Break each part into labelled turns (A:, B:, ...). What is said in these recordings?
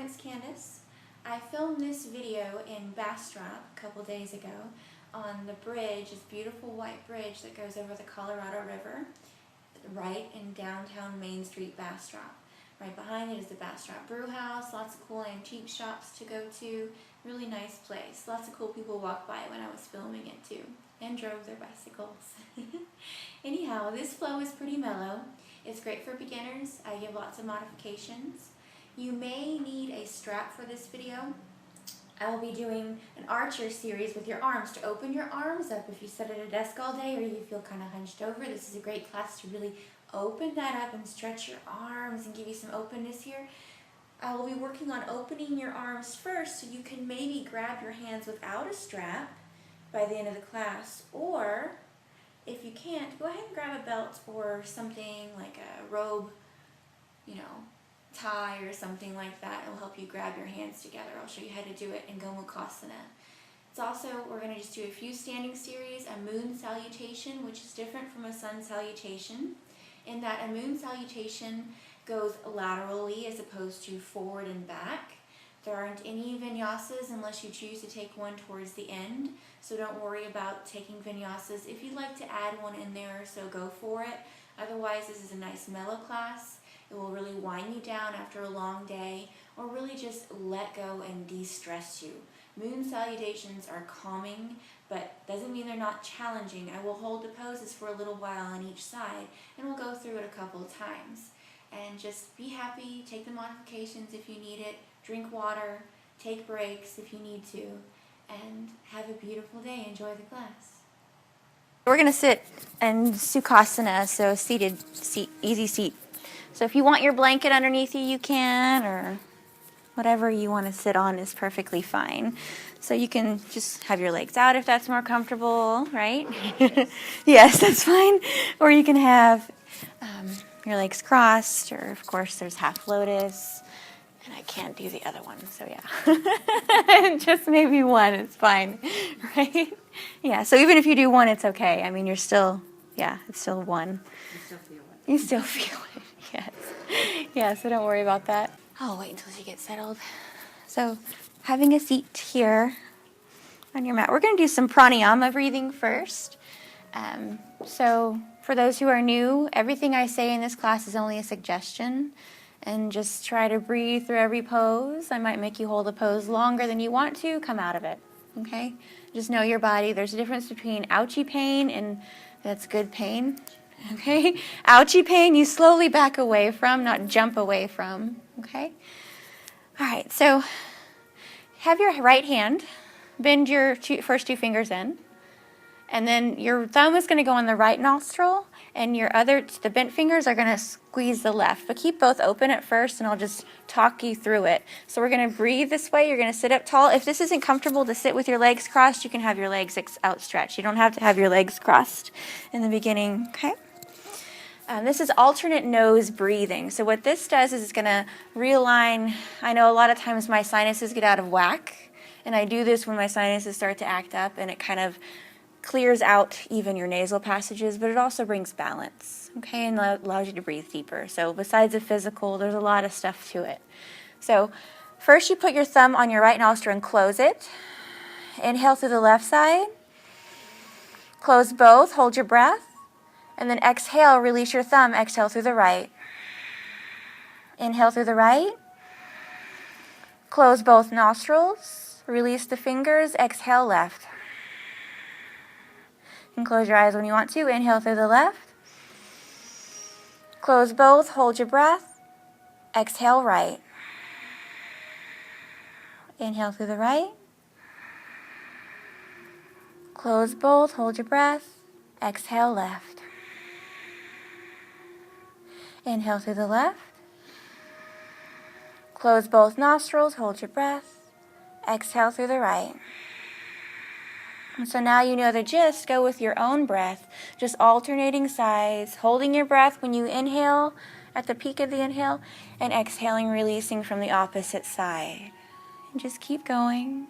A: it's Candace. I filmed this video in Bastrop a couple days ago on the bridge, this beautiful white bridge that goes over the Colorado River, right in downtown Main Street, Bastrop. Right behind it is the Bastrop Brew House, lots of cool antique shops to go to, really nice place. Lots of cool people walked by when I was filming it too, and drove their bicycles. Anyhow, this flow is pretty mellow. It's great for beginners. I give lots of modifications. You may need a strap for this video. I will be doing an archer series with your arms, to open your arms up if you sit at a desk all day or you feel kind of hunched over. This is a great class to really open that up and stretch your arms and give you some openness here. I will be working on opening your arms first, so you can maybe grab your hands without a strap by the end of the class, or if you can't, go ahead and grab a belt or something like a robe, tie or something like that. It will help you grab your hands together. I'll show you how to do it in Gomukhasana. It's also, we're going to just do a few standing series, a moon salutation, which is different from a sun salutation, in that a moon salutation goes laterally as opposed to forward and back. There aren't any vinyasas unless you choose to take one towards the end, so don't worry about taking vinyasas. If you'd like to add one in there, so go for it. Otherwise, this is a nice mellow class. It will really wind you down after a long day, or really just let go and de-stress you. Moon salutations are calming, but doesn't mean they're not challenging. I will hold the poses for a little while on each side, and we'll go through it a couple of times. And just be happy, take the modifications if you need it, drink water, take breaks if you need to, and have a beautiful day. Enjoy the class. We're going to sit in Sukhasana, so seated seat, easy seat. So if you want your blanket underneath you, you can, or whatever you want to sit on is perfectly fine. So you can just have your legs out if that's more comfortable, right? Yes, that's fine. Or you can have your legs crossed, or of course there's half lotus. And I can't do the other one, so yeah. Just maybe one is fine, right? Yeah, so even if you do one, it's okay. I mean, you're still, it's still one. You still feel it. You still feel it, yes. Yeah, so don't worry about that. I'll wait until she gets settled. So having a seat here on your mat. We're going to do some pranayama breathing first. So for those who are new, everything I say in this class is only a suggestion. And just try to breathe through every pose. I might make you hold a pose longer than you want to. Come out of it, okay? Just know your body. There's a difference between ouchie pain and that's good pain, okay? Ouchie pain, you slowly back away from, not jump away from, okay? All right, so have your right hand, bend your first two fingers in, and then your thumb is going to go on the right nostril, and the bent fingers are going to squeeze the left. But keep both open at first, and I'll just talk you through it. So we're going to breathe this way. You're going to sit up tall. If this isn't comfortable to sit with your legs crossed, you can have your legs outstretched. You don't have to have your legs crossed in the beginning, okay? This is alternate nose breathing. So what this does is it's going to realign. I know a lot of times my sinuses get out of whack, and I do this when my sinuses start to act up, and it kind of clears out even your nasal passages, but it also brings balance, okay, and allows you to breathe deeper. So besides the physical, there's a lot of stuff to it. So first you put your thumb on your right nostril and close it. Inhale through the left side. Close both, hold your breath, and then exhale, release your thumb, exhale through the right. Inhale through the right. Close both nostrils, release the fingers, exhale left. And close your eyes when you want to. Inhale through the left. Close both. Hold your breath. Exhale right. Inhale through the right. Close both. Hold your breath. Exhale left. Inhale through the left. Close both nostrils. Hold your breath. Exhale through the right. And so now you know the gist. Go with your own breath, just alternating sides, holding your breath when you inhale at the peak of the inhale, and exhaling, releasing from the opposite side. And just keep going.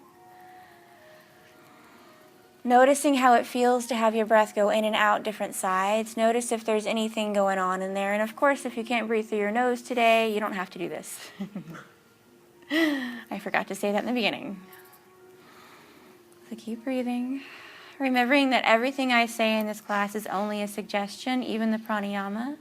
A: Noticing how it feels to have your breath go in and out different sides. Notice if there's anything going on in there. And of course, if you can't breathe through your nose today, you don't have to do this. I forgot to say that in the beginning. So keep breathing. Remembering that everything I say in this class is only a suggestion, even the pranayama.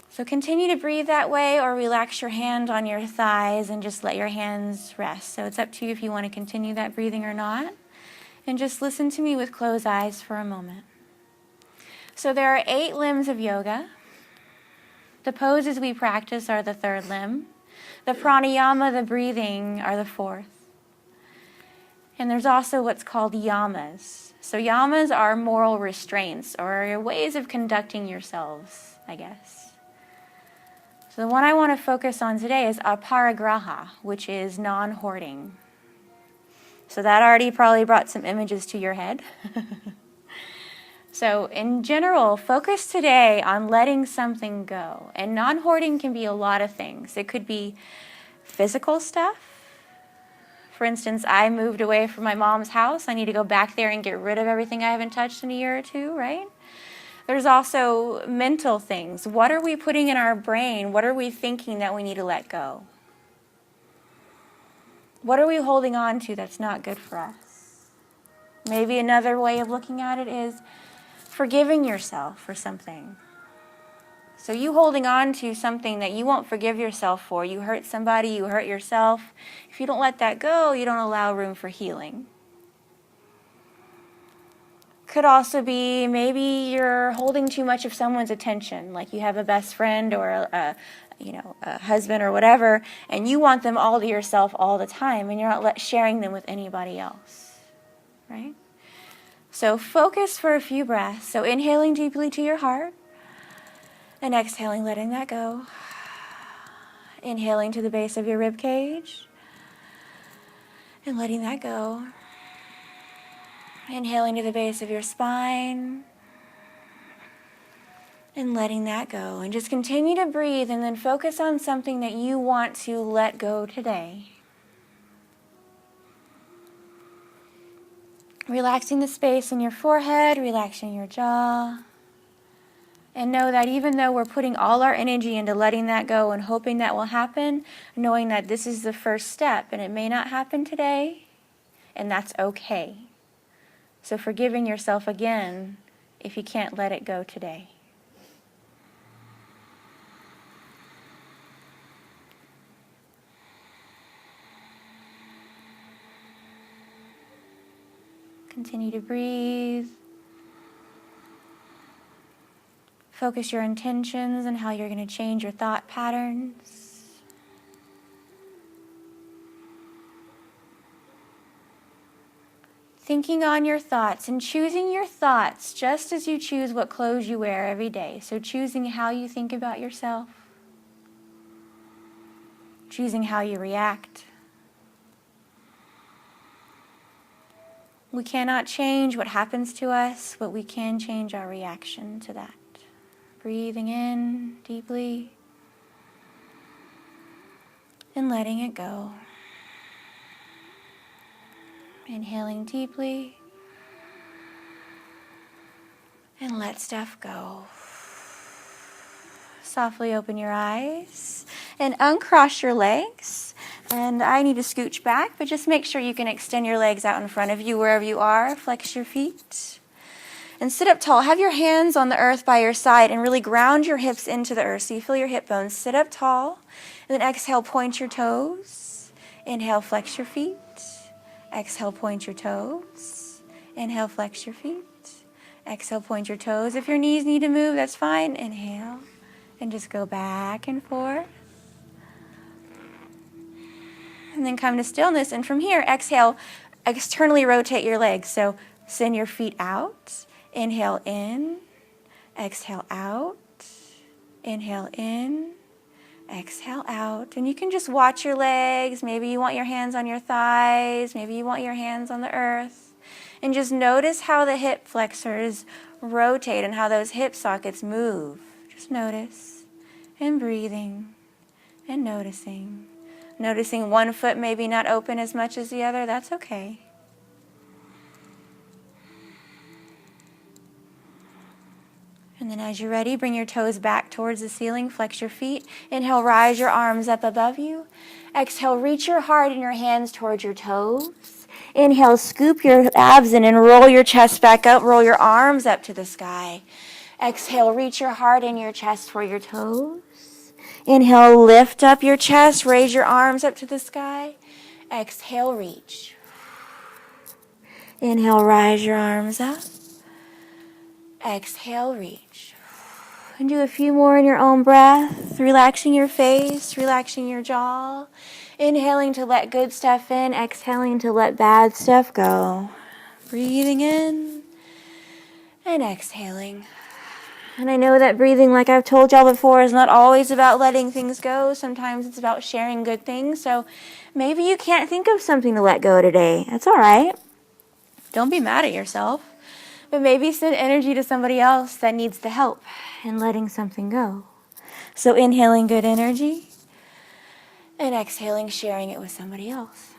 A: So continue to breathe that way, or relax your hand on your thighs and just let your hands rest. So it's up to you if you want to continue that breathing or not. And just listen to me with closed eyes for a moment. So there are 8 limbs of yoga. The poses we practice are the 3rd limb. The pranayama, the breathing, are the 4th. And there's also what's called yamas. So yamas are moral restraints, or ways of conducting yourselves, I guess. So the one I want to focus on today is aparigraha, which is non-hoarding. So that already probably brought some images to your head. So in general, focus today on letting something go. And non-hoarding can be a lot of things. It could be physical stuff. For instance, I moved away from my mom's house. I need to go back there and get rid of everything I haven't touched in a year or two, right? There's also mental things. What are we putting in our brain? What are we thinking that we need to let go? What are we holding on to that's not good for us? Maybe another way of looking at it is forgiving yourself for something. So you holding on to something that you won't forgive yourself for. You hurt somebody, you hurt yourself. If you don't let that go, you don't allow room for healing. Could also be maybe you're holding too much of someone's attention, like you have a best friend or a husband or whatever, and you want them all to yourself all the time, and you're not sharing them with anybody else, right? So focus for a few breaths. So inhaling deeply to your heart, and exhaling, letting that go. Inhaling to the base of your rib cage, and letting that go. Inhaling to the base of your spine, and letting that go. And just continue to breathe, and then focus on something that you want to let go today. Relaxing the space in your forehead, relaxing your jaw. And know that even though we're putting all our energy into letting that go and hoping that will happen, knowing that this is the first step and it may not happen today, and that's okay. So forgiving yourself again if you can't let it go today. Continue to breathe. Focus your intentions on how you're going to change your thought patterns. Thinking on your thoughts and choosing your thoughts just as you choose what clothes you wear every day. So choosing how you think about yourself. Choosing how you react. We cannot change what happens to us, but we can change our reaction to that. Breathing in deeply and letting it go. Inhaling deeply and let stuff go. Softly open your eyes and uncross your legs. And I need to scooch back, but just make sure you can extend your legs out in front of you wherever you are. Flex your feet. And sit up tall. Have your hands on the earth by your side and really ground your hips into the earth so you feel your hip bones. Sit up tall. And then exhale, point your toes. Inhale, flex your feet. Exhale, point your toes. Inhale, flex your feet. Exhale, point your toes. If your knees need to move, that's fine. Inhale. And just go back and forth. And then come to stillness. And from here, exhale, externally rotate your legs. So send your feet out. Inhale in, exhale out, inhale in, exhale out. And you can just watch your legs. Maybe you want your hands on your thighs. Maybe you want your hands on the earth. And just notice how the hip flexors rotate and how those hip sockets move. Just notice. And breathing and noticing. Noticing one foot maybe not open as much as the other. That's okay. And And then as you're ready, bring your toes back towards the ceiling, flex your feet. Inhale, rise your arms up above you. Exhale, reach your heart and your hands towards your toes. Inhale, scoop your abs in and roll your chest back up, roll your arms up to the sky. Exhale, reach your heart and your chest for your toes. Inhale, lift up your chest, raise your arms up to the sky. Exhale, reach. Inhale, rise your arms up. Exhale, reach. And do a few more in your own breath, relaxing your face, relaxing your jaw. Inhaling to let good stuff in, exhaling to let bad stuff go. Breathing in and exhaling. And I know that breathing, like I've told y'all before, is not always about letting things go. Sometimes it's about sharing good things. So maybe you can't think of something to let go today. That's all right. Don't be mad at yourself. But maybe send energy to somebody else that needs the help in letting something go. So inhaling good energy and exhaling, sharing it with somebody else.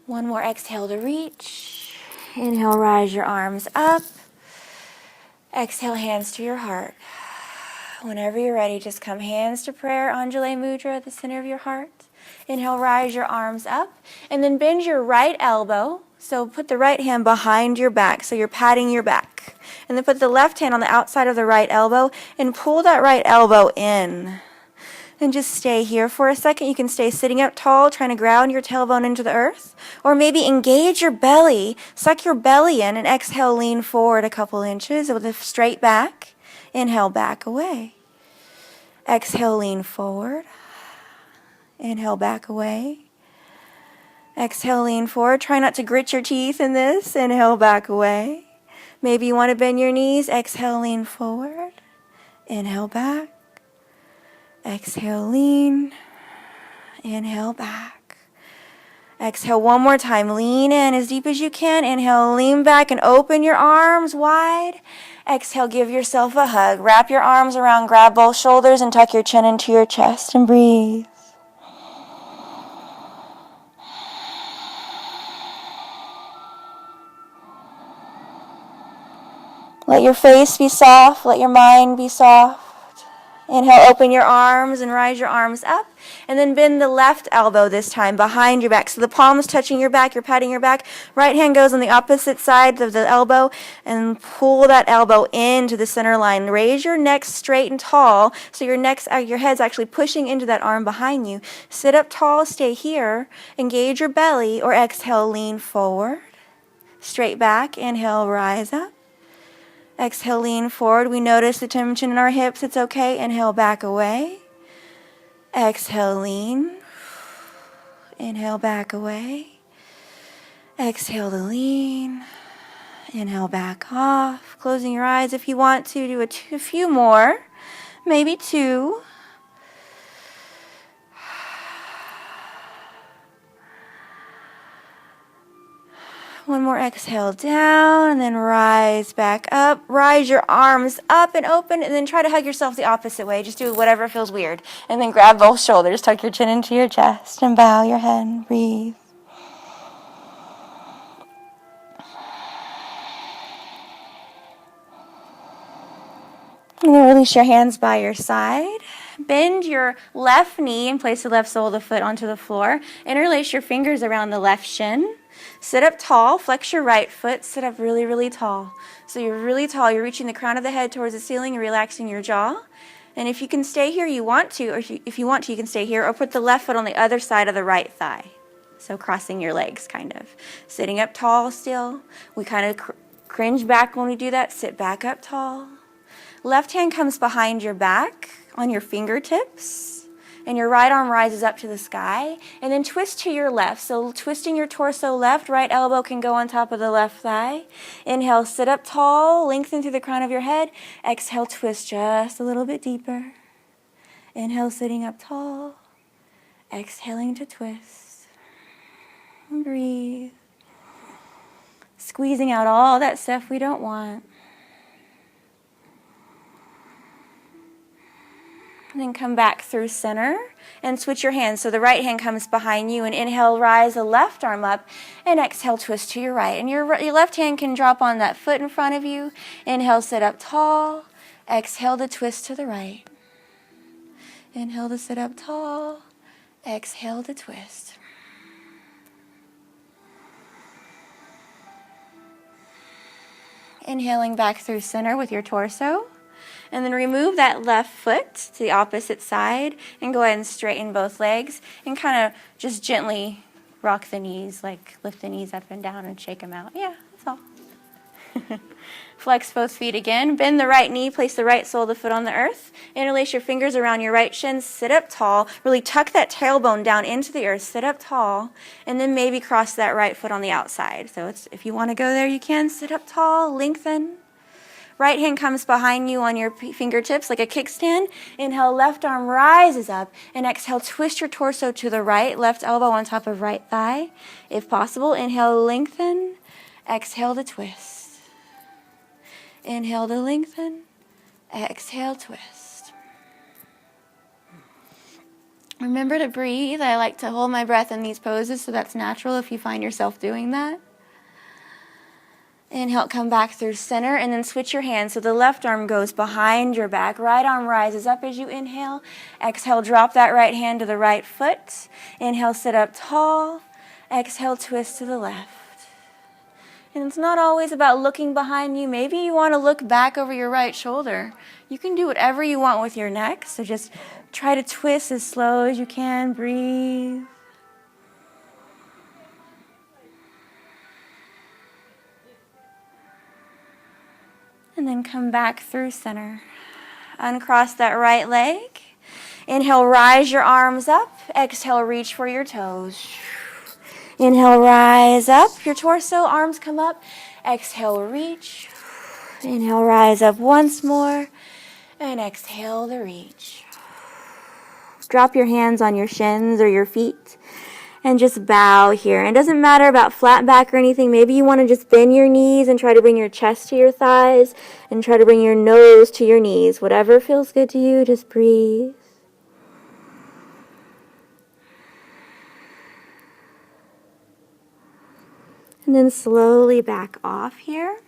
A: One more exhale to reach. Inhale, rise your arms up. Exhale, hands to your heart. Whenever you're ready, just come hands to prayer, Anjali Mudra at the center of your heart. Inhale, rise your arms up, and then bend your right elbow. So put the right hand behind your back, so you're patting your back. And then put the left hand on the outside of the right elbow, and pull that right elbow in. And just stay here for a second. You can stay sitting up tall, trying to ground your tailbone into the earth. Or maybe engage your belly, suck your belly in, and exhale, lean forward a couple inches with a straight back. Inhale, back away. Exhale, lean forward. Inhale, back away. Exhale, lean forward. Try not to grit your teeth in this. Inhale, back away. Maybe you want to bend your knees. Exhale, lean forward. Inhale, back. Exhale, lean. Inhale, back. Exhale one more time. Lean in as deep as you can. Inhale, lean back and open your arms wide. Exhale, give yourself a hug. Wrap your arms around, grab both shoulders, and tuck your chin into your chest and breathe. Let your face be soft. Let your mind be soft. Inhale, open your arms and rise your arms up. And then bend the left elbow this time behind your back. So the palm's touching your back. You're patting your back. Right hand goes on the opposite side of the elbow. And pull that elbow into the center line. Raise your neck straight and tall. So your head's actually pushing into that arm behind you. Sit up tall. Stay here. Engage your belly. Or exhale, lean forward. Straight back. Inhale, rise up. Exhale, lean forward. We notice the tension in our hips. It's okay. Inhale, back away. Exhale, lean. Inhale, back away. Exhale to lean. Inhale, back off. Closing your eyes if you want to. Do a few more. Maybe two. One more exhale down, and then rise back up. Rise your arms up and open, and then try to hug yourself the opposite way. Just do whatever feels weird. And then grab both shoulders, tuck your chin into your chest, and bow your head and breathe. And then release your hands by your side. Bend your left knee and place the left sole of the foot onto the floor. Interlace your fingers around the left shin. Sit up tall, flex your right foot, sit up really, really tall. So you're really tall, you're reaching the crown of the head towards the ceiling and relaxing your jaw. And if you can stay here, you want to, or if you want to, you can stay here, or put the left foot on the other side of the right thigh. So crossing your legs, kind of. Sitting up tall still. We kind of cringe back when we do that, sit back up tall. Left hand comes behind your back on your fingertips. And your right arm rises up to the sky, and then twist to your left. So twisting your torso left, right elbow can go on top of the left thigh. Inhale, sit up tall, lengthen through the crown of your head. Exhale, twist just a little bit deeper. Inhale, sitting up tall. Exhaling to twist. And breathe. Squeezing out all that stuff we don't want. And then come back through center and switch your hands. So the right hand comes behind you, and inhale, rise the left arm up, and exhale, twist to your right. And your left hand can drop on that foot in front of you. Inhale, sit up tall. Exhale to twist to the right. Inhale to sit up tall. Exhale to twist. Inhaling back through center with your torso. And then remove that left foot to the opposite side and go ahead and straighten both legs and kind of just gently rock the knees, like lift the knees up and down and shake them out. Yeah, that's all. Flex both feet again. Bend the right knee, place the right sole of the foot on the earth. Interlace your fingers around your right shin, sit up tall. Really tuck that tailbone down into the earth, sit up tall, and then maybe cross that right foot on the outside. So if you want to go there, you can. Sit up tall, lengthen. Right hand comes behind you on your fingertips like a kickstand. Inhale, left arm rises up. And exhale, twist your torso to the right. Left elbow on top of right thigh. If possible, inhale, lengthen. Exhale to twist. Inhale to lengthen. Exhale, twist. Remember to breathe. I like to hold my breath in these poses, so that's natural if you find yourself doing that. Inhale, come back through center, and then switch your hands. So the left arm goes behind your back. Right arm rises up as you inhale. Exhale, drop that right hand to the right foot. Inhale, sit up tall. Exhale, twist to the left. And it's not always about looking behind you. Maybe you want to look back over your right shoulder. You can do whatever you want with your neck. So just try to twist as slow as you can. Breathe. And then come back through center. Uncross that right leg. Inhale, rise your arms up. Exhale, reach for your toes. Inhale, rise up. Your torso, arms come up. Exhale, reach. Inhale, rise up once more. And exhale to reach. Drop your hands on your shins or your feet. And just bow here. It doesn't matter about flat back or anything. Maybe you want to just bend your knees and try to bring your chest to your thighs and try to bring your nose to your knees. Whatever feels good to you, just breathe. And then slowly back off here.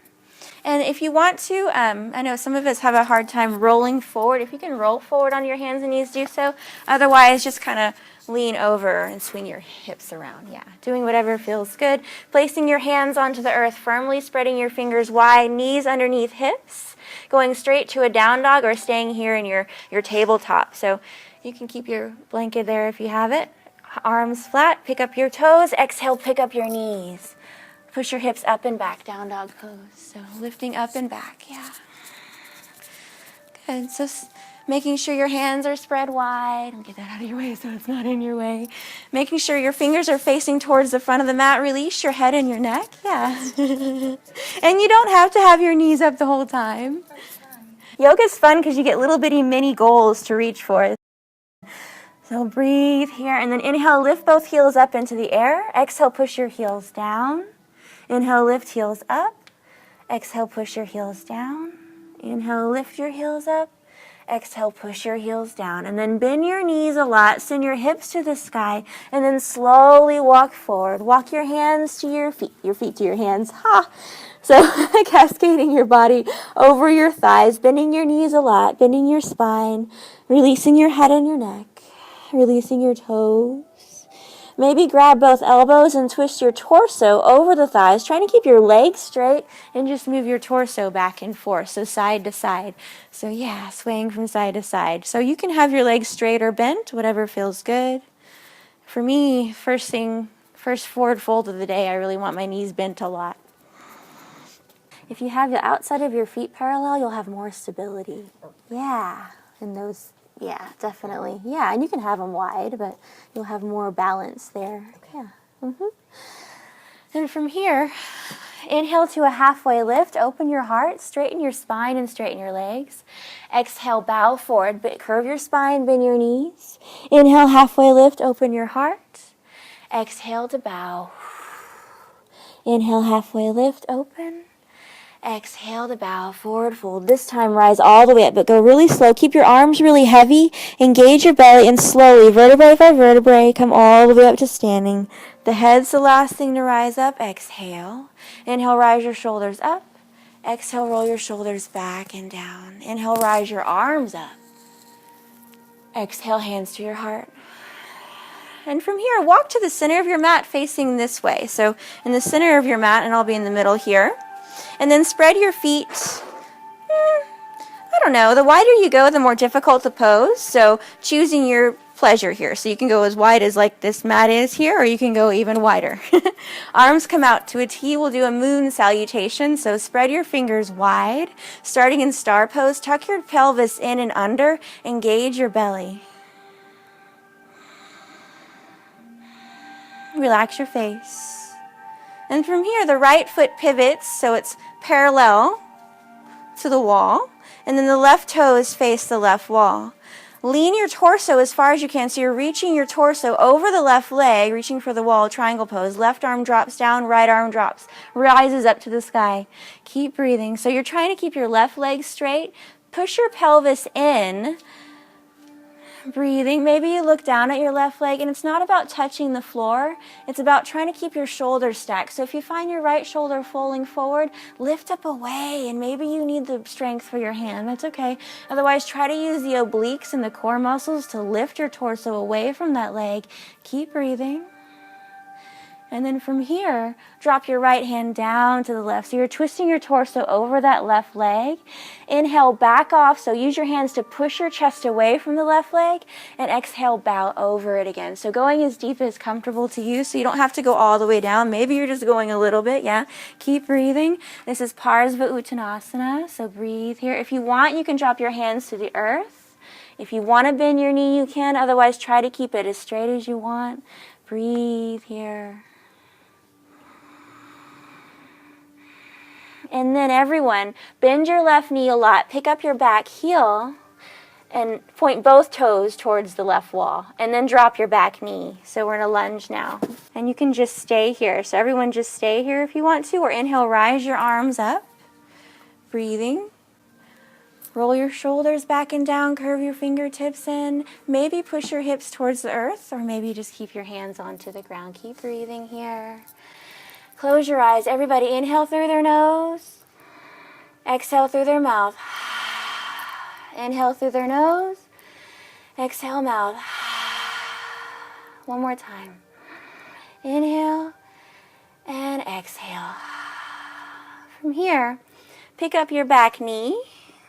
A: And if you want to, I know some of us have a hard time rolling forward. If you can roll forward on your hands and knees, do so. Otherwise, just kind of lean over and swing your hips around. Yeah, doing whatever feels good. Placing your hands onto the earth firmly, spreading your fingers wide, knees underneath hips, going straight to a down dog or staying here in your tabletop. So you can keep your blanket there if you have it. Arms flat, pick up your toes. Exhale, pick up your knees. Push your hips up and back, down dog pose. So lifting up and back, yeah. Good, so making sure your hands are spread wide. Get that out of your way so it's not in your way. Making sure your fingers are facing towards the front of the mat. Release your head and your neck, yeah. And you don't have to have your knees up the whole time. Yoga's fun because you get little bitty mini goals to reach for. So breathe here, and then inhale, lift both heels up into the air. Exhale, push your heels down. Inhale, lift heels up. Exhale, push your heels down. Inhale, lift your heels up. Exhale, push your heels down. And then bend your knees a lot. Send your hips to the sky. And then slowly walk forward. Walk your hands to your feet to your hands. Ha! So cascading your body over your thighs, bending your knees a lot, bending your spine, releasing your head and your neck, releasing your toes. Maybe grab both elbows and twist your torso over the thighs, trying to keep your legs straight and just move your torso back and forth, so side to side. So yeah, swaying from side to side. So you can have your legs straight or bent, whatever feels good. For me, first forward fold of the day, I really want my knees bent a lot. If you have the outside of your feet parallel, you'll have more stability. Yeah, and those... Yeah, definitely. Yeah, and you can have them wide, but you'll have more balance there. Yeah. And from here, inhale to a halfway lift. Open your heart, straighten your spine, and straighten your legs. Exhale, bow forward, but curve your spine, bend your knees. Inhale, halfway lift, open your heart. Exhale to bow. Inhale, halfway lift, open. Exhale to bow, forward fold. This time rise all the way up, but go really slow. Keep your arms really heavy. Engage your belly, and slowly, vertebrae by vertebrae, come all the way up to standing. The head's the last thing to rise up. Exhale. Inhale, rise your shoulders up. Exhale, roll your shoulders back and down. Inhale, rise your arms up. Exhale, hands to your heart. And from here, walk to the center of your mat facing this way. So in the center of your mat, and I'll be in the middle here. And then spread your feet. I don't know. The wider you go, the more difficult to pose. So choosing your pleasure here. So you can go as wide as like this mat is here, or you can go even wider. Arms come out to a T. We'll do a moon salutation. So spread your fingers wide. Starting in star pose, tuck your pelvis in and under. Engage your belly. Relax your face. And from here, the right foot pivots, so it's parallel to the wall. And then the left toes face the left wall. Lean your torso as far as you can, so you're reaching your torso over the left leg, reaching for the wall, triangle pose. Left arm drops down, right arm drops, rises up to the sky. Keep breathing. So you're trying to keep your left leg straight. Push your pelvis in. Breathing. Maybe you look down at your left leg, and it's not about touching the floor. It's about trying to keep your shoulders stacked. So if you find your right shoulder falling forward, lift up away, and maybe you need the strength for your hand. That's okay. Otherwise, try to use the obliques and the core muscles to lift your torso away from that leg. Keep breathing. And then from here, drop your right hand down to the left. So you're twisting your torso over that left leg. Inhale, back off. So use your hands to push your chest away from the left leg. And exhale, bow over it again. So going as deep as comfortable to you. So you don't have to go all the way down. Maybe you're just going a little bit. Yeah. Keep breathing. This is Parsva Uttanasana. So breathe here. If you want, you can drop your hands to the earth. If you want to bend your knee, you can. Otherwise, try to keep it as straight as you want. Breathe here. And then everyone, bend your left knee a lot, pick up your back heel, and point both toes towards the left wall. And then drop your back knee. So we're in a lunge now. And you can just stay here. So everyone just stay here if you want to. Or inhale, rise your arms up. Breathing. Roll your shoulders back and down, curve your fingertips in. Maybe push your hips towards the earth, or maybe just keep your hands onto the ground. Keep breathing here. Close your eyes. Everybody inhale through their nose. Exhale through their mouth. Inhale through their nose. Exhale, mouth. One more time. Inhale and exhale. From here, pick up your back knee.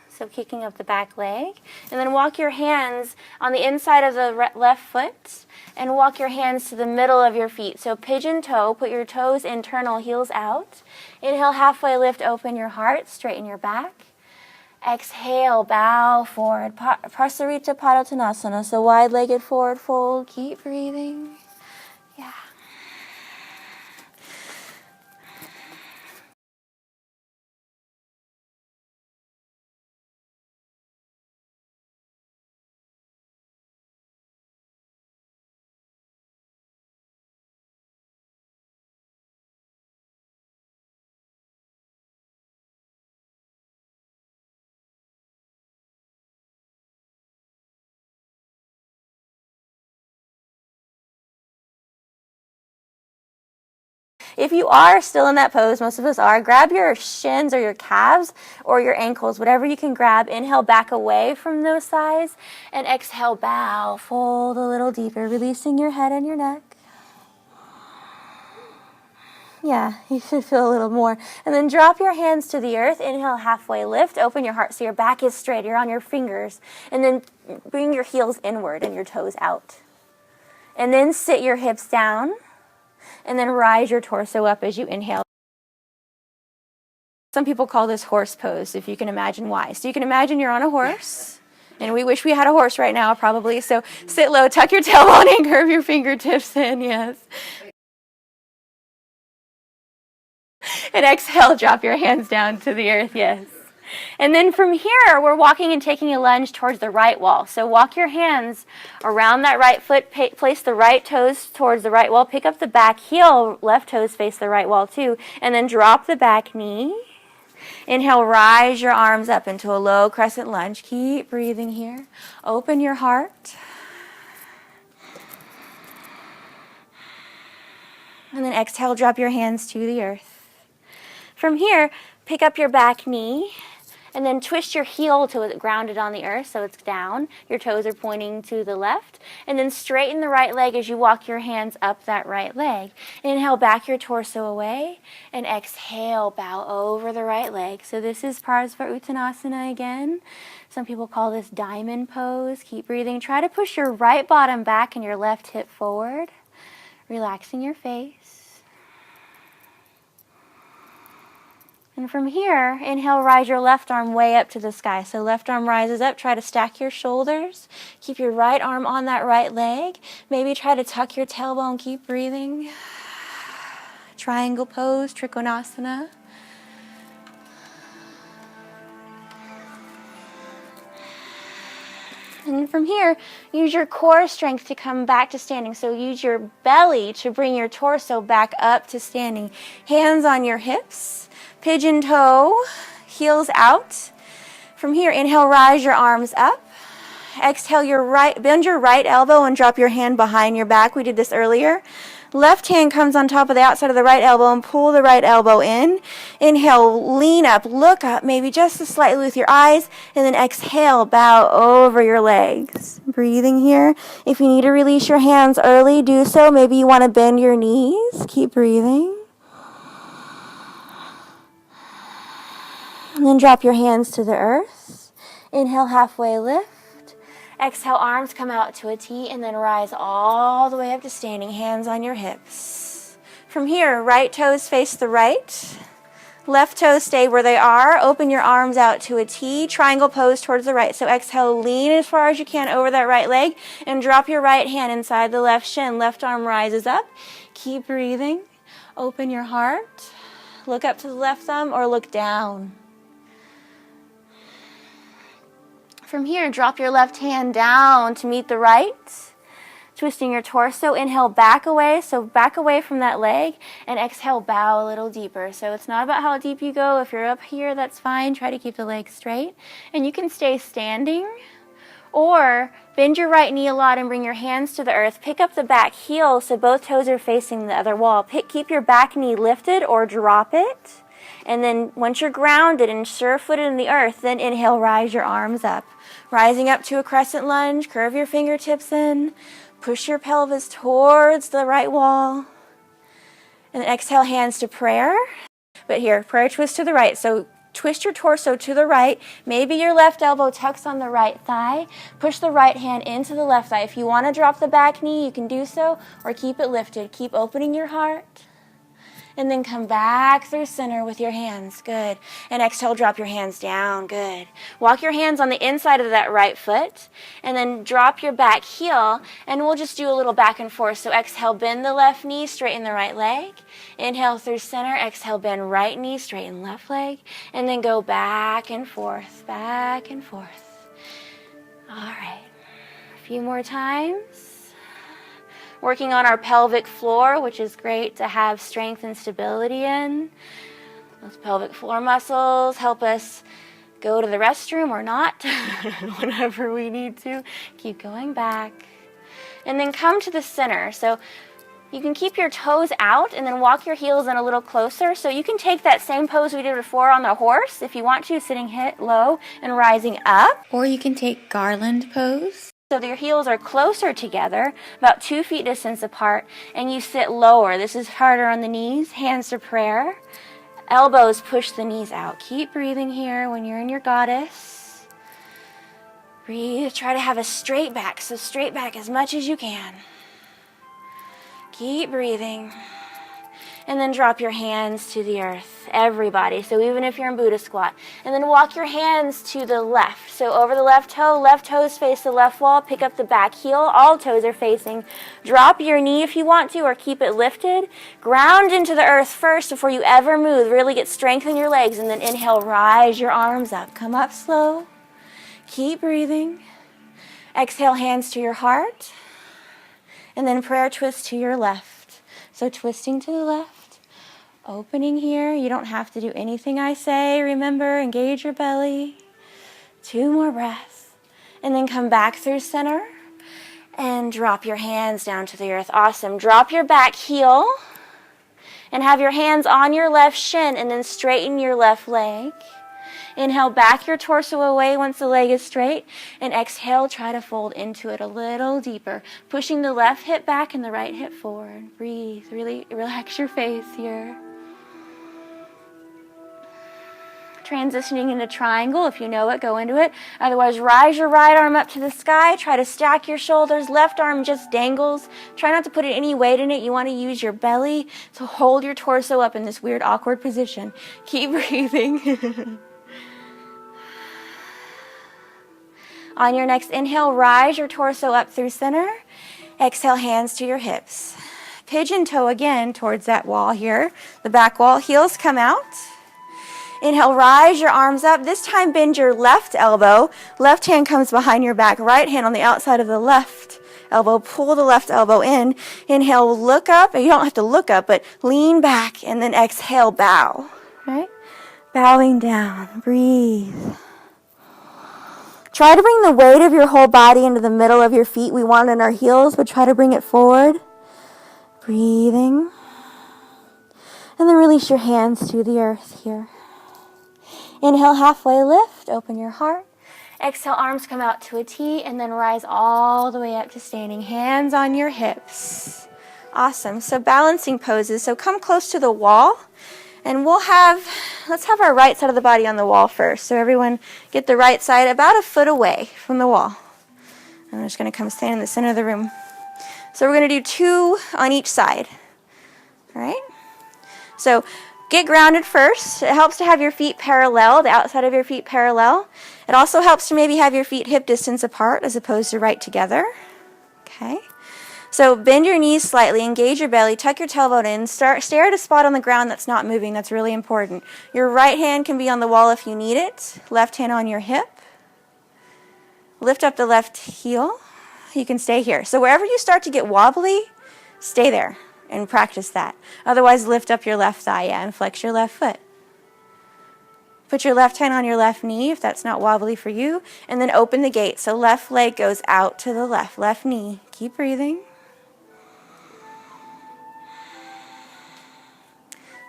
A: So kicking up the back leg. And then walk your hands on the inside of the left foot. And walk your hands to the middle of your feet. So pigeon toe, put your toes internal, heels out. Inhale, halfway lift, open your heart, straighten your back. Exhale, bow forward, Prasarita Padottanasana. So wide-legged forward fold, keep breathing. Yeah. If you are still in that pose, most of us are, grab your shins or your calves or your ankles, whatever you can grab. Inhale, back away from those thighs. And exhale, bow, fold a little deeper, releasing your head and your neck. Yeah, you should feel a little more. And then drop your hands to the earth. Inhale, halfway lift. Open your heart so your back is straight. You're on your fingers. And then bring your heels inward and your toes out. And then sit your hips down. And then rise your torso up as you inhale. Some people call this horse pose, if you can imagine why. So you can imagine you're on a horse. And we wish we had a horse right now, probably. So sit low, tuck your tailbone in, curve your fingertips in, yes. And exhale, drop your hands down to the earth, yes. And then from here, we're walking and taking a lunge towards the right wall. So walk your hands around that right foot, place the right toes towards the right wall, pick up the back heel, left toes face the right wall too, and then drop the back knee. Inhale, rise your arms up into a low crescent lunge. Keep breathing here. Open your heart. And then exhale, drop your hands to the earth. From here, pick up your back knee and then twist your heel to it grounded on the earth so it's down. Your toes are pointing to the left. And then straighten the right leg as you walk your hands up that right leg. Inhale, back your torso away. And exhale, bow over the right leg. So this is Parsvaruttanasana again. Some people call this diamond pose. Keep breathing. Try to push your right bottom back and your left hip forward. Relaxing your face. And from here, inhale, rise your left arm way up to the sky. So left arm rises up. Try to stack your shoulders. Keep your right arm on that right leg. Maybe try to tuck your tailbone. Keep breathing. Triangle pose, Trikonasana. And from here, use your core strength to come back to standing. So use your belly to bring your torso back up to standing. Hands on your hips. Pigeon toe, heels out. From here, inhale, rise your arms up. Exhale, bend your right elbow and drop your hand behind your back. We did this earlier. Left hand comes on top of the outside of the right elbow and pull the right elbow in. Inhale, lean up, look up, maybe just slightly with your eyes. And then exhale, bow over your legs. Breathing here. If you need to release your hands early, do so. Maybe you want to bend your knees. Keep breathing. And then drop your hands to the earth. Inhale, halfway lift. Exhale, arms come out to a T and then rise all the way up to standing, hands on your hips. From here, right toes face the right. Left toes stay where they are. Open your arms out to a T, triangle pose towards the right. So exhale, lean as far as you can over that right leg and drop your right hand inside the left shin. Left arm rises up. Keep breathing. Open your heart. Look up to the left thumb or look down. From here, drop your left hand down to meet the right. Twisting your torso. Inhale, back away. So back away from that leg. And exhale, bow a little deeper. So it's not about how deep you go. If you're up here, that's fine. Try to keep the legs straight. And you can stay standing. Or bend your right knee a lot and bring your hands to the earth. Pick up the back heel so both toes are facing the other wall. Keep your back knee lifted or drop it. And then once you're grounded and sure-footed in the earth, then inhale, rise your arms up. Rising up to a crescent lunge, curve your fingertips in, push your pelvis towards the right wall. And then exhale, hands to prayer. But here, prayer twist to the right. So twist your torso to the right. Maybe your left elbow tucks on the right thigh. Push the right hand into the left thigh. If you want to drop the back knee, you can do so, or keep it lifted. Keep opening your heart. And then come back through center with your hands. Good. And exhale, drop your hands down. Good. Walk your hands on the inside of that right foot. And then drop your back heel. And we'll just do a little back and forth. So exhale, bend the left knee, straighten the right leg. Inhale through center. Exhale, bend right knee, straighten left leg. And then go back and forth, back and forth. All right. A few more times. Working on our pelvic floor, which is great to have strength and stability in. Those pelvic floor muscles help us go to the restroom or not, whenever we need to. Keep going back. And then come to the center. So you can keep your toes out and then walk your heels in a little closer. So you can take that same pose we did before on the horse, if you want to, sitting low and rising up. Or you can take garland pose. So your heels are closer together, about 2 feet distance apart, and you sit lower. This is harder on the knees. Hands to prayer. Elbows push the knees out. Keep breathing here when you're in your goddess. Breathe. Try to have a straight back. So straight back as much as you can. Keep breathing. And then drop your hands to the earth, everybody. So even if you're in Buddha squat. And then walk your hands to the left. So over the left toes face the left wall. Pick up the back heel. All toes are facing. Drop your knee if you want to, or keep it lifted. Ground into the earth first before you ever move. Really get strength in your legs. And then inhale, rise your arms up. Come up slow. Keep breathing. Exhale, hands to your heart. And then prayer twist to your left. So twisting to the left, Opening here. You don't have to do anything I say. Remember, engage your belly. 2 more breaths. And then come back through center and drop your hands down to the earth. Awesome. Drop your back heel and have your hands on your left shin and then straighten your left leg. Inhale, back your torso away once the leg is straight, and exhale, try to fold into it a little deeper, pushing the left hip back and the right hip forward. Breathe, really relax your face here. Transitioning into triangle, if you know it, go into it. Otherwise, rise your right arm up to the sky, try to stack your shoulders, left arm just dangles. Try not to put any weight in it. You want to use your belly to hold your torso up in this weird, awkward position. Keep breathing. On your next inhale, rise your torso up through center. Exhale, hands to your hips. Pigeon toe again towards that wall here. The back wall, heels come out. Inhale, rise your arms up. This time bend your left elbow. Left hand comes behind your back. Right hand on the outside of the left elbow. Pull the left elbow in. Inhale, look up. You don't have to look up, but lean back and then exhale, bow. Right? Bowing down. Breathe. Try to bring the weight of your whole body into the middle of your feet. We want it in our heels, but try to bring it forward. Breathing. And then release your hands to the earth here. Inhale, halfway lift. Open your heart. Exhale, arms come out to a T, and then rise all the way up to standing. Hands on your hips. Awesome. So balancing poses. So come close to the wall. And let's have our right side of the body on the wall first. So everyone get the right side about a foot away from the wall. And I'm just going to come stand in the center of the room. So we're going to do 2 on each side. All right? So get grounded first. It helps to have your feet parallel, the outside of your feet parallel. It also helps to maybe have your feet hip distance apart as opposed to right together. Okay? So bend your knees slightly, engage your belly, tuck your tailbone in, stare at a spot on the ground that's not moving. That's really important. Your right hand can be on the wall if you need it. Left hand on your hip. Lift up the left heel. You can stay here. So wherever you start to get wobbly, stay there and practice that. Otherwise, lift up your left thigh, and flex your left foot. Put your left hand on your left knee if that's not wobbly for you, and then open the gate. So left leg goes out to the left knee. Keep breathing.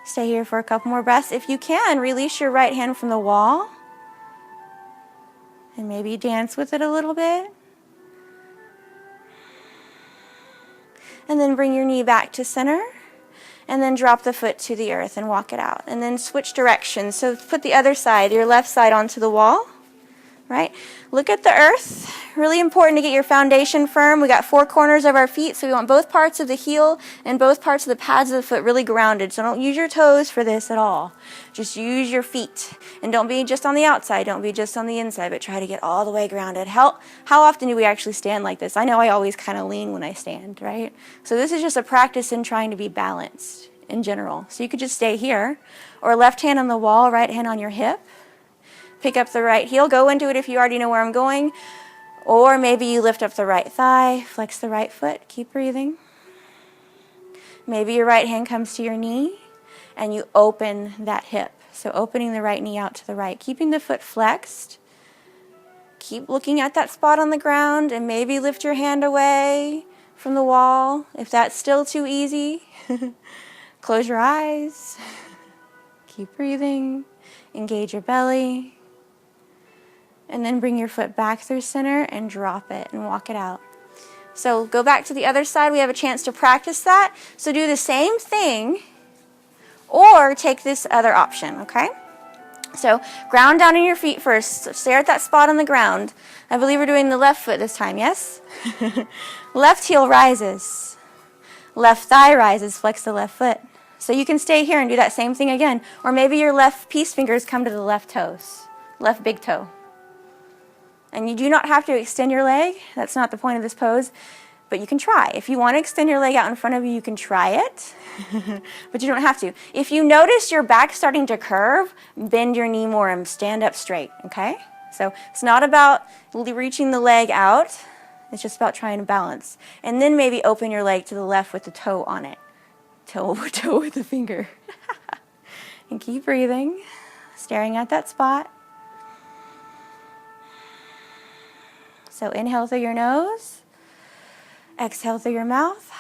A: Stay here for a couple more breaths. If you can, release your right hand from the wall. And maybe dance with it a little bit. And then bring your knee back to center. And then drop the foot to the earth and walk it out. And then switch directions. So put the other side, your left side, onto the wall. Right? Look at the earth. Really important to get your foundation firm. We got 4 corners of our feet, so we want both parts of the heel and both parts of the pads of the foot really grounded. So don't use your toes for this at all. Just use your feet. And don't be just on the outside. Don't be just on the inside, but try to get all the way grounded. How often do we actually stand like this? I know I always kind of lean when I stand, right? So this is just a practice in trying to be balanced in general. So you could just stay here, or left hand on the wall, right hand on your hip. Pick up the right heel. Go into it if you already know where I'm going. Or maybe you lift up the right thigh, flex the right foot. Keep breathing. Maybe your right hand comes to your knee and you open that hip. So opening the right knee out to the right, keeping the foot flexed. Keep looking at that spot on the ground and maybe lift your hand away from the wall if that's still too easy. Close your eyes. Keep breathing. Engage your belly. And then bring your foot back through center and drop it and walk it out. So go back to the other side. We have a chance to practice that. So do the same thing or take this other option, okay? So ground down in your feet first. So stare at that spot on the ground. I believe we're doing the left foot this time, yes? Left heel rises. Left thigh rises. Flex the left foot. So you can stay here and do that same thing again. Or maybe your left peace fingers come to the left toes. Left big toe. And you do not have to extend your leg. That's not the point of this pose. But you can try. If you want to extend your leg out in front of you, you can try it. But you don't have to. If you notice your back starting to curve, bend your knee more and stand up straight, okay? So it's not about reaching the leg out. It's just about trying to balance. And then maybe open your leg to the left with the toe on it. Toe with the finger. And keep breathing, staring at that spot. So inhale through your nose, exhale through your mouth.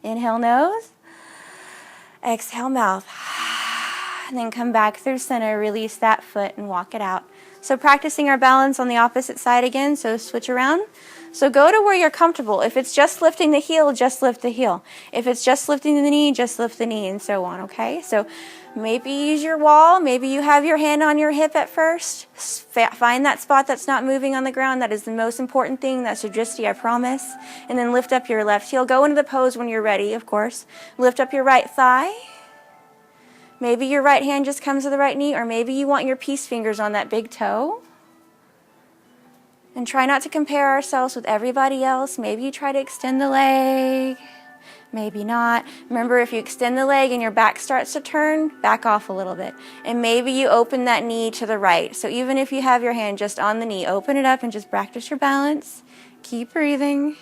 A: Inhale nose, exhale mouth. And then come back through center, release that foot and walk it out. So practicing our balance on the opposite side again, so switch around. So go to where you're comfortable. If it's just lifting the heel, just lift the heel. If it's just lifting the knee, just lift the knee, and so on, okay? So maybe use your wall. Maybe you have your hand on your hip at first. Find that spot that's not moving on the ground. That is the most important thing. That's suggesty, I promise. And then lift up your left heel. Go into the pose when you're ready, of course. Lift up your right thigh. Maybe your right hand just comes to the right knee, or maybe you want your peace fingers on that big toe. And try not to compare ourselves with everybody else. Maybe you try to extend the leg, maybe not. Remember, if you extend the leg and your back starts to turn, back off a little bit. And maybe you open that knee to the right. So even if you have your hand just on the knee, open it up and just practice your balance. Keep breathing.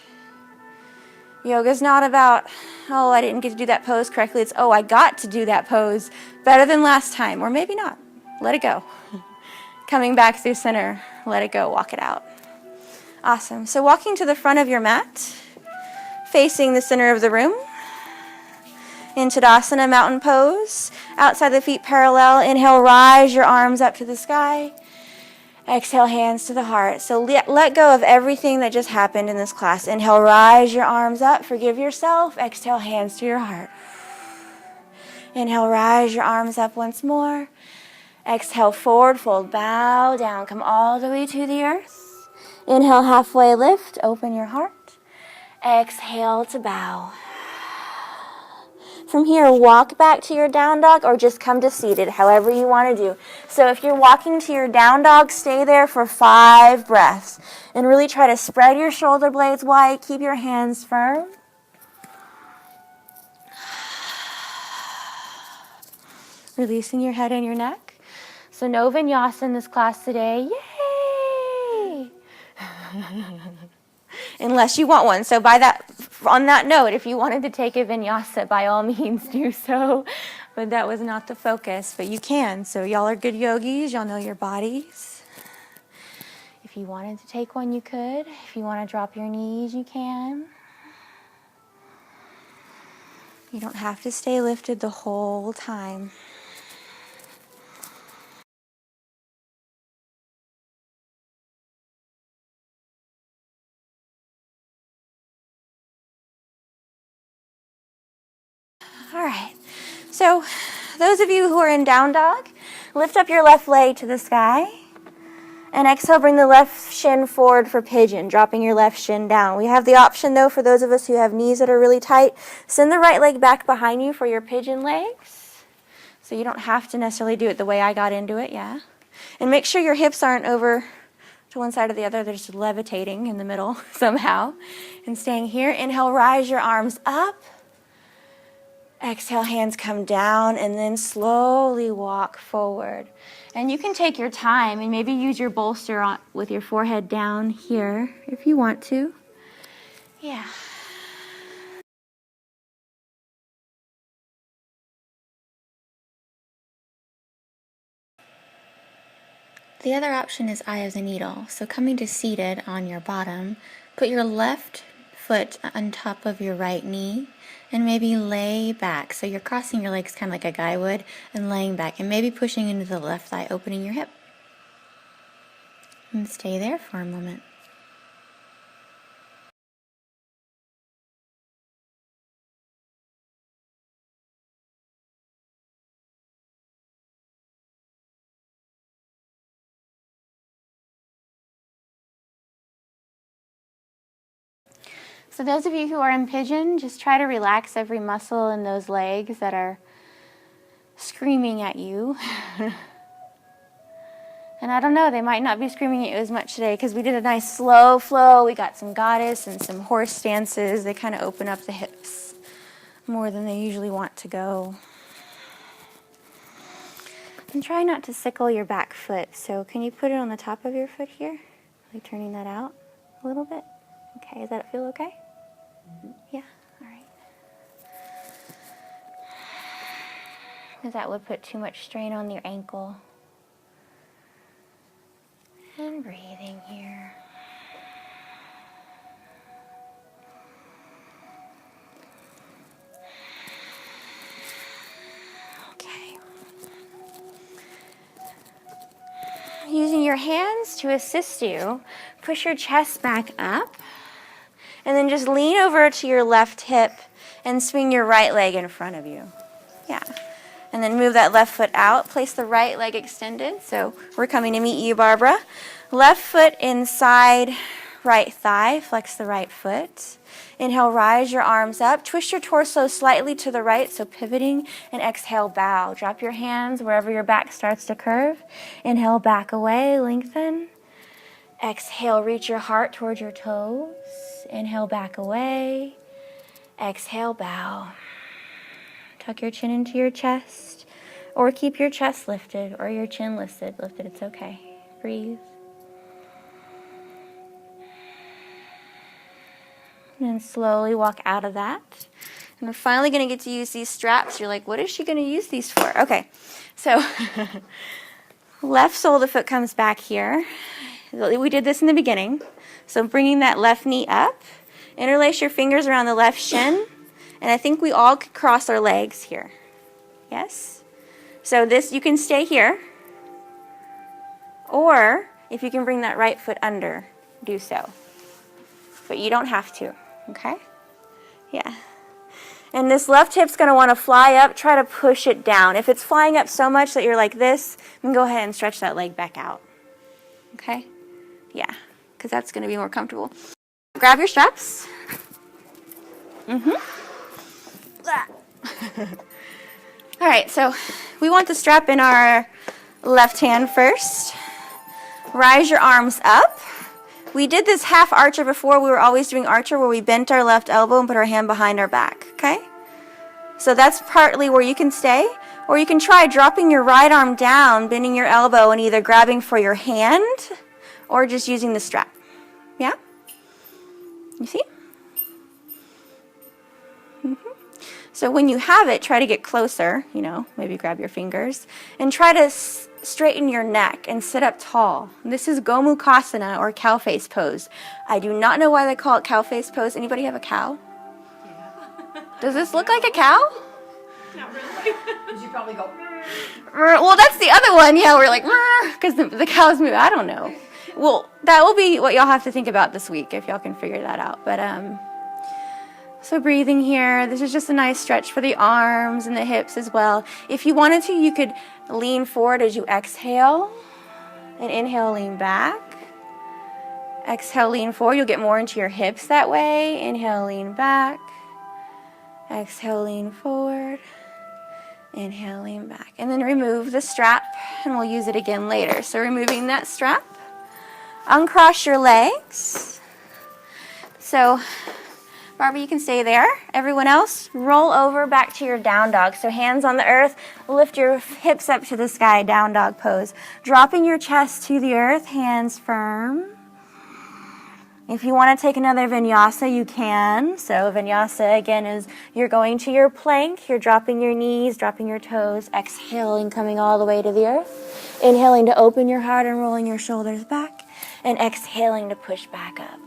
A: Yoga's not about, oh, I didn't get to do that pose correctly. It's, oh, I got to do that pose better than last time. Or maybe not. Let it go. Coming back through center, let it go, walk it out. Awesome. So walking to the front of your mat, facing the center of the room. In Tadasana, mountain pose. Outside the feet parallel. Inhale, rise your arms up to the sky. Exhale, hands to the heart. So let go of everything that just happened in this class. Inhale, rise your arms up. Forgive yourself. Exhale, hands to your heart. Inhale, rise your arms up once more. Exhale, forward fold, bow down. Come all the way to the earth. Inhale, halfway lift, open your heart. Exhale to bow. From here, walk back to your down dog or just come to seated, however you want to do. So if you're walking to your down dog, stay there for 5 breaths. And really try to spread your shoulder blades wide. Keep your hands firm. Releasing your head and your neck. So no vinyasa in this class today. Yay! Unless you want one. So on that note, if you wanted to take a vinyasa, by all means do so. But that was not the focus. But you can. So y'all are good yogis. Y'all know your bodies. If you wanted to take one, you could. If you want to drop your knees, you can. You don't have to stay lifted the whole time. All right, so those of you who are in down dog, lift up your left leg to the sky. And exhale, bring the left shin forward for pigeon, dropping your left shin down. We have the option, though, for those of us who have knees that are really tight, send the right leg back behind you for your pigeon legs. So you don't have to necessarily do it the way I got into it, yeah. And make sure your hips aren't over to one side or the other. They're just levitating in the middle somehow. And staying here, inhale, rise your arms up. Exhale, hands come down, and then slowly walk forward. And you can take your time and maybe use your bolster with your forehead down here if you want to. Yeah. The other option is eye of the needle. So coming to seated on your bottom, put your left foot on top of your right knee and maybe lay back. So you're crossing your legs kind of like a guy would and laying back and maybe pushing into the left thigh, opening your hip. And stay there for a moment. So those of you who are in pigeon, just try to relax every muscle in those legs that are screaming at you. And I don't know, they might not be screaming at you as much today because we did a nice slow flow. We got some goddess and some horse stances. They kind of open up the hips more than they usually want to go. And try not to sickle your back foot. So can you put it on the top of your foot here? Like turning that out a little bit. Okay, does that feel okay? Yeah, all right. because that would put too much strain on your ankle. And breathing here. Okay. Using your hands to assist you, push your chest back up, and then just lean over to your left hip and swing your right leg in front of you. Yeah. And then move that left foot out. Place the right leg extended. So we're coming to meet you, Barbara. Left foot inside right thigh. Flex the right foot. Inhale, rise your arms up. Twist your torso slightly to the right, so pivoting. And exhale, bow. Drop your hands wherever your back starts to curve. Inhale, back away, lengthen. Exhale, reach your heart towards your toes. Inhale, back away. Exhale, bow. Tuck your chin into your chest, or keep your chest lifted or your chin lifted. It's okay. Breathe. And then slowly walk out of that. And we're finally going to get to use these straps. You're like, what is she going to use these for? Okay, so left sole of the foot comes back here. We did this in the beginning. So bringing that left knee up, interlace your fingers around the left shin. And I think we all could cross our legs here. Yes? So this, you can stay here. Or, if you can bring that right foot under, do so. But you don't have to, okay? Yeah. And this left hip's going to want to fly up. Try to push it down. If it's flying up so much that you're like this, then go ahead and stretch that leg back out. Okay? Yeah, because that's going to be more comfortable. Grab your straps. All right, so we want the strap in our left hand first. Rise your arms up. We did this half archer before. We were always doing archer where we bent our left elbow and put our hand behind our back, okay? So that's partly where you can stay. Or you can try dropping your right arm down, bending your elbow, and either grabbing for your hand or just using the strap. Yeah? You see? So when you have it, try to get closer, maybe grab your fingers, and try to straighten your neck and sit up tall. This is Gomukhasana, or cow face pose. I do not know why they call it cow face pose. Anybody have a cow?
B: Yeah.
A: Does this look like a cow?
B: Not really. Because you probably go,
A: well, that's the other one. Yeah, we're like, because the cows move. I don't know. Well, that will be what y'all have to think about this week, if y'all can figure that out. But, so breathing here, this is just a nice stretch for the arms and the hips as well. If you wanted to, you could lean forward as you exhale. And inhale, lean back. Exhale, lean forward. You'll get more into your hips that way. Inhale, lean back. Exhale, lean forward. Inhale, lean back. And then remove the strap, and we'll use it again later. So removing that strap. Uncross your legs. So Barbara, you can stay there. Everyone else, roll over back to your down dog. So hands on the earth, lift your hips up to the sky, down dog pose. Dropping your chest to the earth, hands firm. If you want to take another vinyasa, you can. So vinyasa, again, is you're going to your plank. You're dropping your knees, dropping your toes, exhaling, coming all the way to the earth. Inhaling to open your heart and rolling your shoulders back. And exhaling to push back up.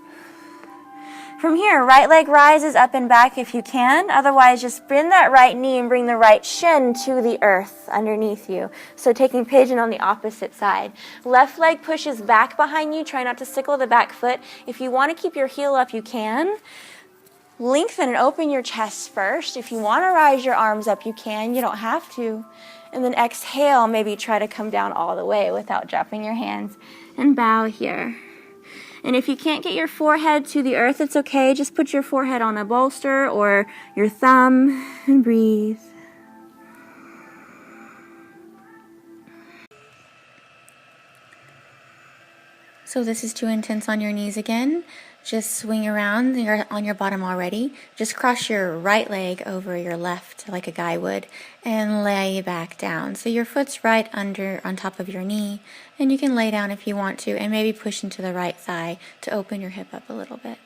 A: From here, right leg rises up and back if you can. Otherwise, just bend that right knee and bring the right shin to the earth underneath you. So taking pigeon on the opposite side. Left leg pushes back behind you. Try not to sickle the back foot. If you want to keep your heel up, you can. Lengthen and open your chest first. If you want to rise your arms up, you can. You don't have to. And then exhale, maybe try to come down all the way without dropping your hands. And bow here. And if you can't get your forehead to the earth, it's okay. Just put your forehead on a bolster or your thumb and breathe. So this is too intense on your knees again. Just swing around. You're on your bottom already. Just cross your right leg over your left like a guy would and lay back down. So your foot's right under on top of your knee, and you can lay down if you want to and maybe push into the right thigh to open your hip up a little bit.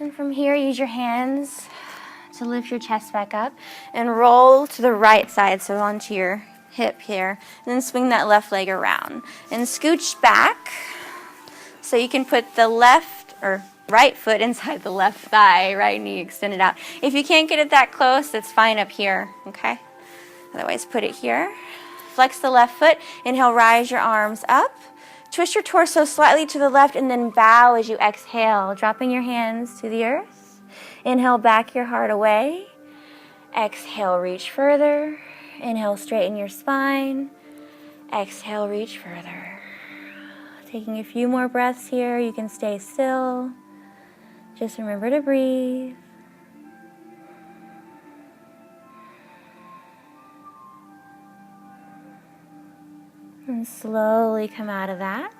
A: And from here, use your hands to lift your chest back up and roll to the right side, so onto your hip here. And then swing that left leg around. And scooch back so you can put the left or right foot inside the left thigh, right knee extended out. If you can't get it that close, it's fine up here, okay? Otherwise, put it here. Flex the left foot. Inhale, rise your arms up. Twist your torso slightly to the left and then bow as you exhale, dropping your hands to the earth. Inhale, back your heart away. Exhale, reach further. Inhale, straighten your spine. Exhale, reach further. Taking a few more breaths here. You can stay still. Just remember to breathe. And slowly come out of that.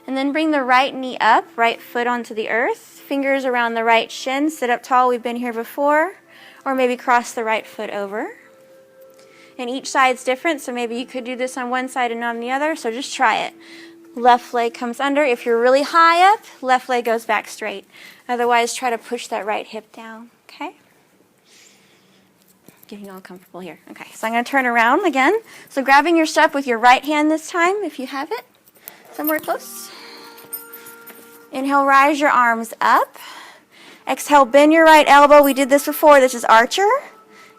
A: And then bring the right knee up, right foot onto the earth, fingers around the right shin, sit up tall, we've been here before, or maybe cross the right foot over. And each side's different, so maybe you could do this on one side and on the other, so just try it. Left leg comes under. If you're really high up, left leg goes back straight. Otherwise, try to push that right hip down, okay? Getting all comfortable here. Okay, so I'm going to turn around again. So grabbing your step with your right hand this time, if you have it, somewhere close. Inhale, rise your arms up. Exhale, bend your right elbow. We did this before. This is Archer.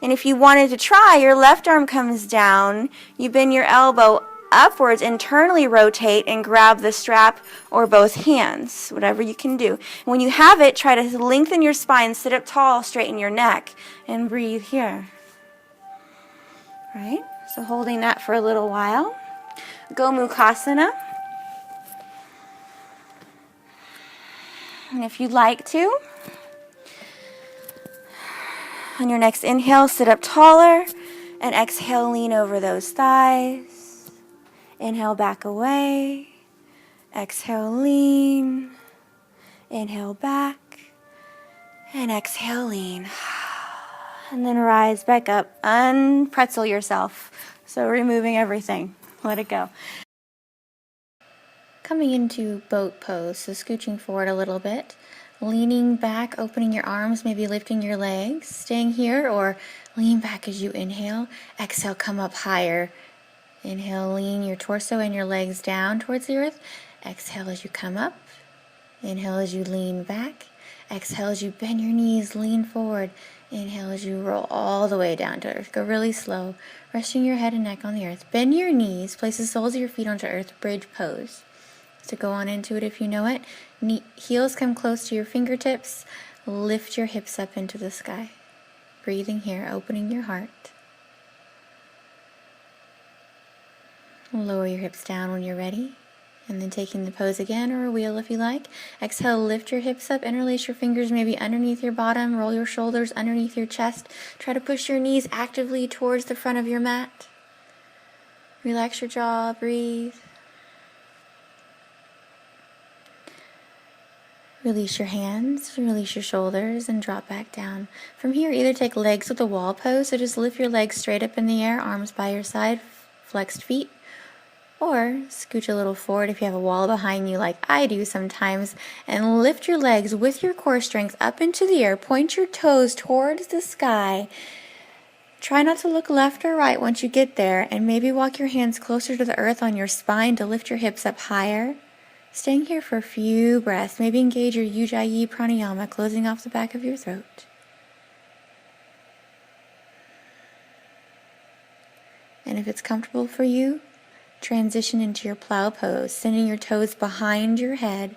A: And if you wanted to try, your left arm comes down. You bend your elbow upwards, internally rotate, and grab the strap or both hands, whatever you can do. When you have it, try to lengthen your spine, sit up tall, straighten your neck, and breathe here. Right? So holding that for a little while. Gomukhasana. And if you'd like to, on your next inhale, sit up taller, and exhale, lean over those thighs. Inhale, back away. Exhale, lean. Inhale, back. And exhale, lean. And then rise back up. Unpretzel yourself. So removing everything. Let it go. Coming into boat pose, so scooching forward a little bit. Leaning back, opening your arms, maybe lifting your legs. Staying here or lean back as you inhale. Exhale, come up higher. Inhale, lean your torso and your legs down towards the earth. Exhale as you come up. Inhale as you lean back. Exhale as you bend your knees, lean forward. Inhale as you roll all the way down to earth. Go really slow, resting your head and neck on the earth. Bend your knees, place the soles of your feet onto earth, bridge pose. So go on into it if you know it. Heels come close to your fingertips. Lift your hips up into the sky. Breathing here, opening your heart. Lower your hips down when you're ready. And then taking the pose again, or a wheel if you like. Exhale, lift your hips up, interlace your fingers maybe underneath your bottom, roll your shoulders underneath your chest. Try to push your knees actively towards the front of your mat. Relax your jaw, breathe. Release your hands, release your shoulders, and drop back down. From here, either take legs with a wall pose, so just lift your legs straight up in the air, arms by your side, flexed feet. Or scooch a little forward if you have a wall behind you like I do sometimes, and lift your legs with your core strength up into the air. Point your toes towards the sky. Try not to look left or right once you get there, and maybe walk your hands closer to the earth on your spine to lift your hips up higher. Staying here for a few breaths. Maybe engage your Ujjayi pranayama, closing off the back of your throat. And if it's comfortable for you, transition into your plow pose, sending your toes behind your head.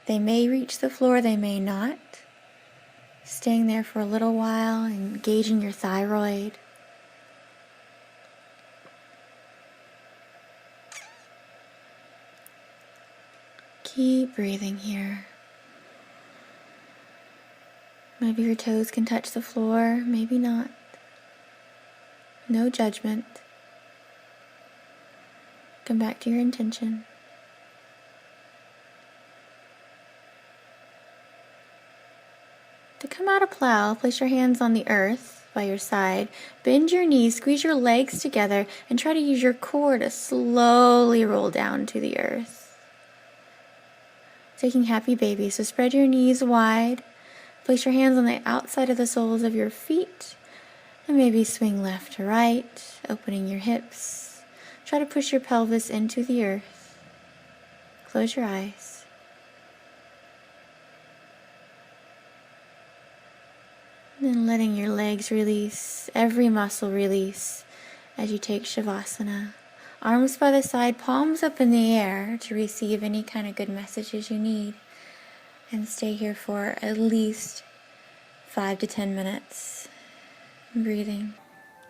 A: They may reach the floor, they may not. Staying there for a little while, engaging your thyroid. Keep breathing here. Maybe your toes can touch the floor, maybe not. No judgment. Come back to your intention. To come out of plow, place your hands on the earth by your side. Bend your knees, squeeze your legs together, and try to use your core to slowly roll down to the earth. Taking happy baby. So spread your knees wide. Place your hands on the outside of the soles of your feet. And maybe swing left to right, opening your hips. Try to push your pelvis into the earth. Close your eyes. And then letting your legs release, every muscle release as you take Shavasana. Arms by the side, palms up in the air to receive any kind of good messages you need. And stay here for at least 5 to 10 minutes. Breathing.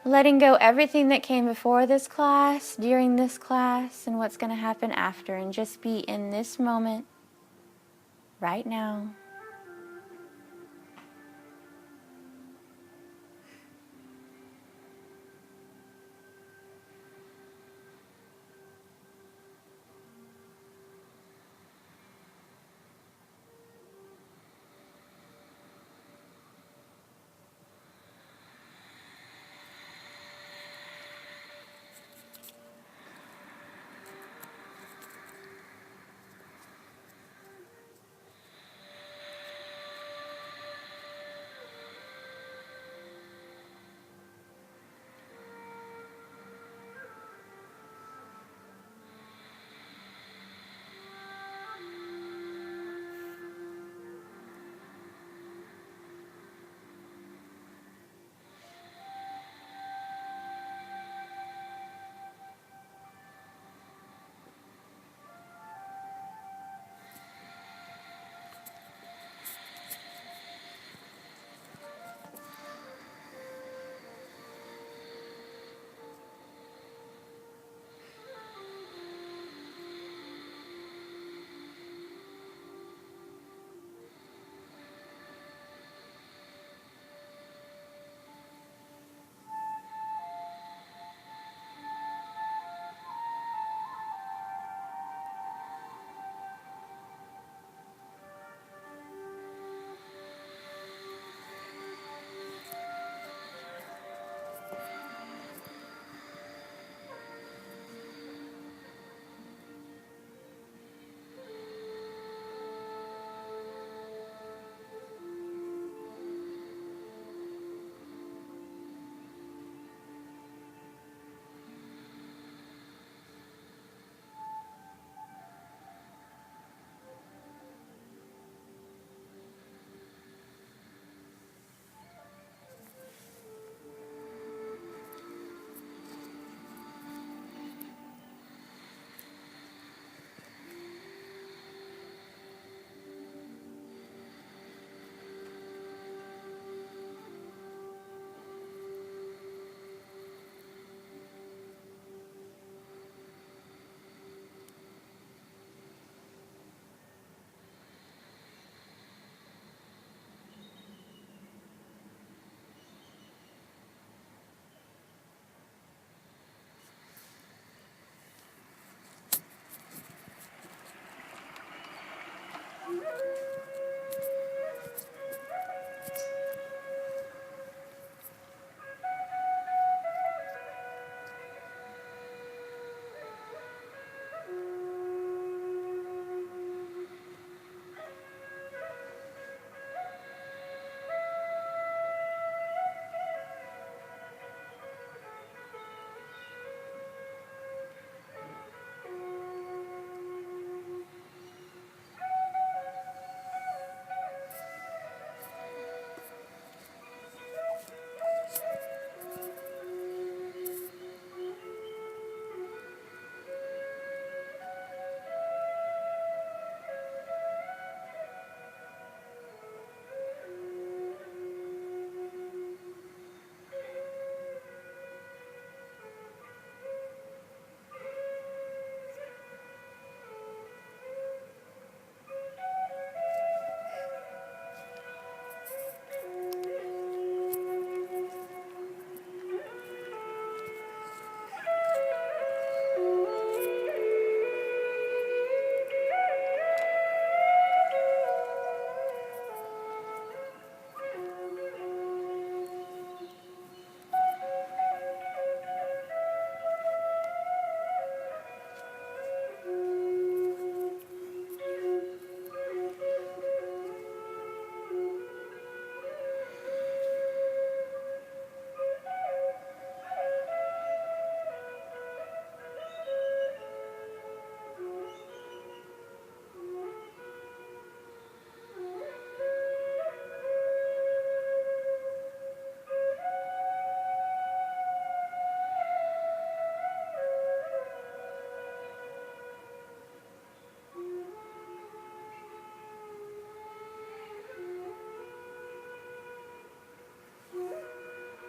A: Letting go everything that came before this class, during this class, and what's going to happen after. And just be in this moment, right now.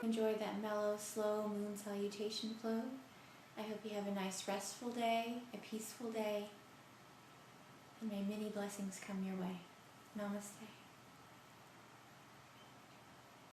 A: enjoy that mellow, slow moon salutation flow. I hope you have a nice restful day, a peaceful day, and may many blessings come your way. Namaste.